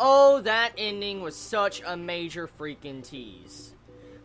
Oh, that ending was such a major freaking tease.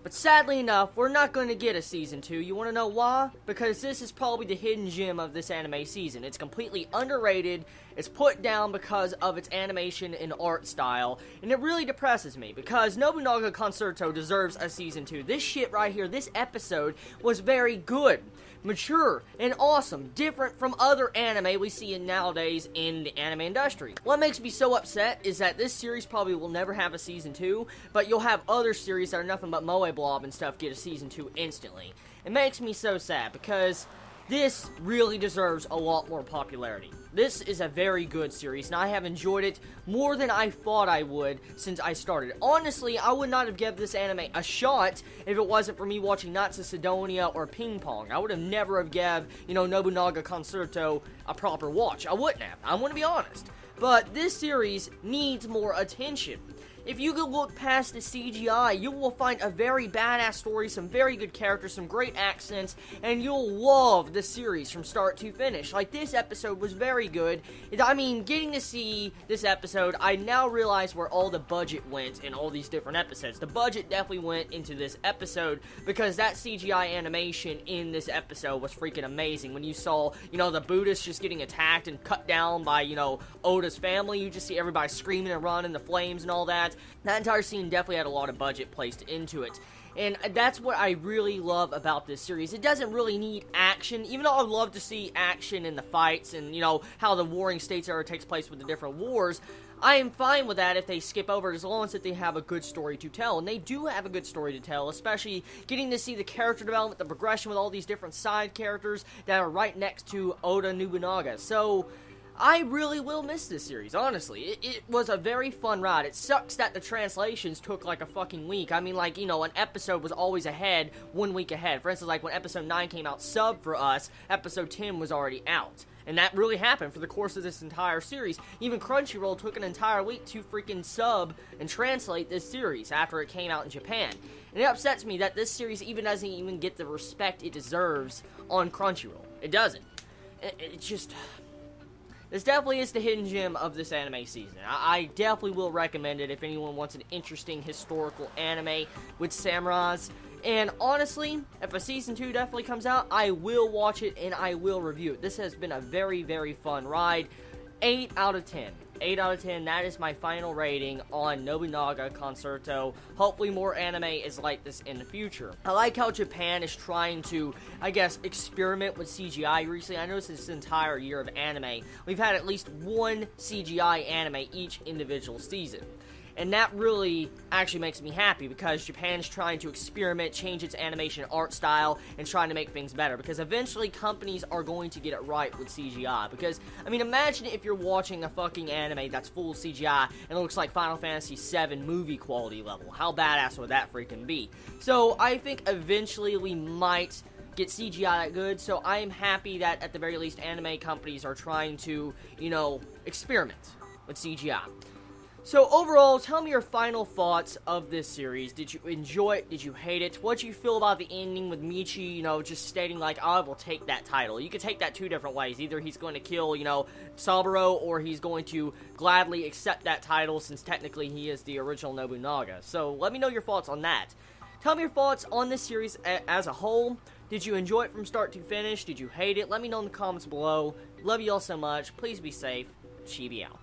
But sadly enough, we're not going to get a Season 2. You want to know why? Because this is probably the hidden gem of this anime season. It's completely underrated, it's put down because of its animation and art style, and it really depresses me, because Nobunaga Concerto deserves a Season 2. This shit right here, this episode, was very good, mature, and awesome, different from other anime we see nowadays in the anime industry. What makes me so upset is that this series probably will never have a Season 2, but you'll have other series that are nothing but Moe Blob and stuff get a Season 2 instantly. It makes me so sad, because this really deserves a lot more popularity. This is a very good series, and I have enjoyed it more than I thought I would since I started. Honestly, I would not have given this anime a shot if it wasn't for me watching Natsu Sidonia or Ping Pong. I would have never have given, Nobunaga Concerto a proper watch. I wouldn't have. I want to be honest. But this series needs more attention. If you could look past the CGI, you will find a very badass story, some very good characters, some great accents, and you'll love the series from start to finish. Like, this episode was very good. I mean, getting to see this episode, I now realize where all the budget went in all these different episodes. The budget definitely went into this episode, because that CGI animation in this episode was freaking amazing. When you saw, the Buddhists just getting attacked and cut down by, Oda's family, you just see everybody screaming and running, the flames and all that. That entire scene definitely had a lot of budget placed into it. And that's what I really love about this series. It doesn't really need action, even though I would love to see action in the fights and, how the Warring States era takes place with the different wars. I am fine with that if they skip over it, as long as that they have a good story to tell. And they do have a good story to tell, especially getting to see the character development, the progression with all these different side characters that are right next to Oda Nobunaga. So I really will miss this series, honestly. It was a very fun ride. It sucks that the translations took like a fucking week. I mean, like, an episode was always ahead, 1 week ahead. For instance, like when episode 9 came out sub for us, episode 10 was already out. And that really happened for the course of this entire series. Even Crunchyroll took an entire week to freaking sub and translate this series after it came out in Japan. And it upsets me that this series even doesn't even get the respect it deserves on Crunchyroll. It doesn't. It's just... This definitely is the hidden gem of this anime season. I definitely will recommend it if anyone wants an interesting historical anime with samurais. And honestly, if a Season 2 definitely comes out, I will watch it and I will review it. This has been a very, very fun ride. 8 out of 10. 8 out of 10, that is my final rating on Nobunaga Concerto. Hopefully more anime is like this in the future. I like how Japan is trying to, experiment with CGI recently. I noticed this entire year of anime, we've had at least one CGI anime each individual season. And that really actually makes me happy, because Japan's trying to experiment, change its animation art style, and trying to make things better. Because eventually companies are going to get it right with CGI. Because, imagine if you're watching a fucking anime that's full of CGI and it looks like Final Fantasy VII movie quality level. How badass would that freaking be? So I think eventually we might get CGI that good, so I am happy that at the very least anime companies are trying to, experiment with CGI. So overall, tell me your final thoughts of this series. Did you enjoy it? Did you hate it? What do you feel about the ending with Michi, just stating like, I will take that title? You could take that two different ways. Either he's going to kill, Saburo, or he's going to gladly accept that title, since technically he is the original Nobunaga. So let me know your thoughts on that. Tell me your thoughts on this series as a whole. Did you enjoy it from start to finish? Did you hate it? Let me know in the comments below. Love you all so much. Please be safe. Chibi out.